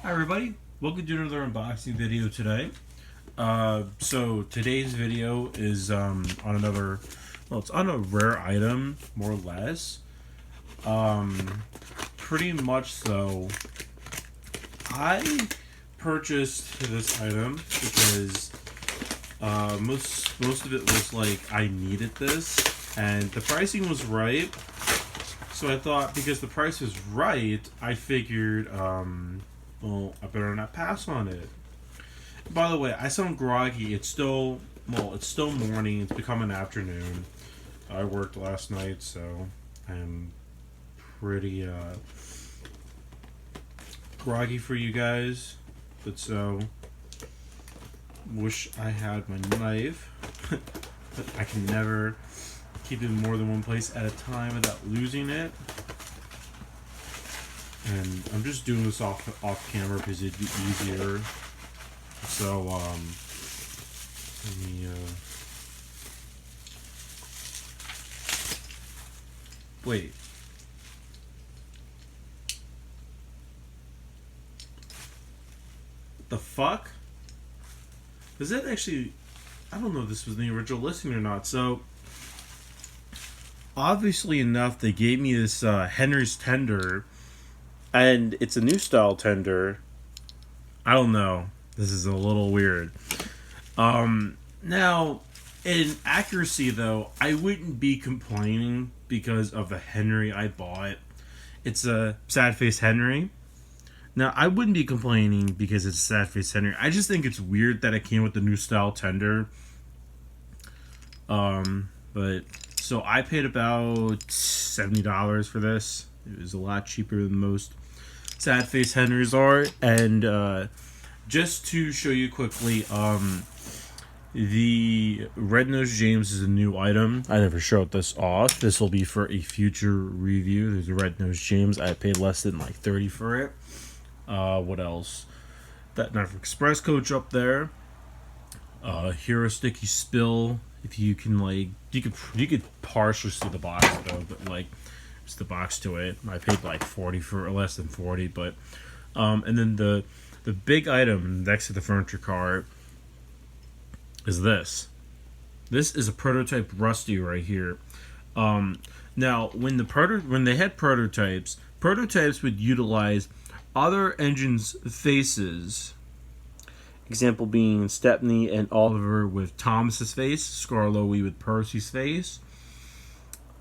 Hi everybody, welcome to another unboxing video today. So today's video is on another, well, it's on a rare item, more or less. Pretty much so. I purchased this item because most of it was like I needed this, and the pricing was right. So I thought because the price was right, I figured, well, I better not pass on it. By the way, I sound groggy. It's still morning. It's becoming afternoon. I worked last night, so I'm pretty groggy for you guys. But so, wish I had my knife, but I can never keep it in more than one place at a time without losing it. And I'm just doing this off camera because it'd be easier. So let me wait. The fuck? Is that actually? I don't know if this was the original listing or not. So obviously enough, they gave me this Henry's tender, and it's a new style tender. I don't know. This is a little weird. Now, in accuracy though, I wouldn't be complaining because of the Henry I bought. It's a sad face Henry. Now, I wouldn't be complaining because it's a sad face Henry. I just think it's weird that it came with the new style tender. But so I paid about $70 for this. It was a lot cheaper than most sad face Henrys are, and just to show you quickly, the Red Nose James is a new item. I never showed this off. This will be for a future review. There's a Red Nose James. I paid less than like $30 for it. What else? That Knife Express coach up there. Hero Sticky Spill. If you can like, you could partially see the box though, but like, it's the box to it. I paid like 40 for, or less than 40, but and then the big item next to the furniture cart is this. This is a prototype Rusty right here. Now, when they had prototypes would utilize other engines' faces. Example being Stepney and Oliver with Thomas's face, Scarlowe with Percy's face.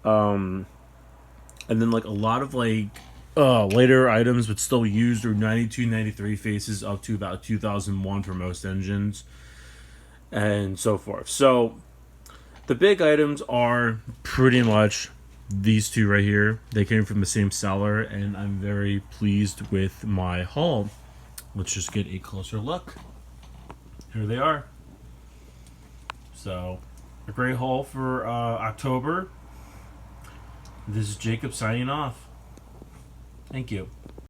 And then like a lot of like later items would still use their 92, 93 faces up to about 2001 for most engines, and so forth. So the big items are pretty much these two right here. They came from the same seller, and I'm very pleased with my haul. Let's just get a closer look. Here they are. So, a great haul for October. This is Jacob signing off. Thank you.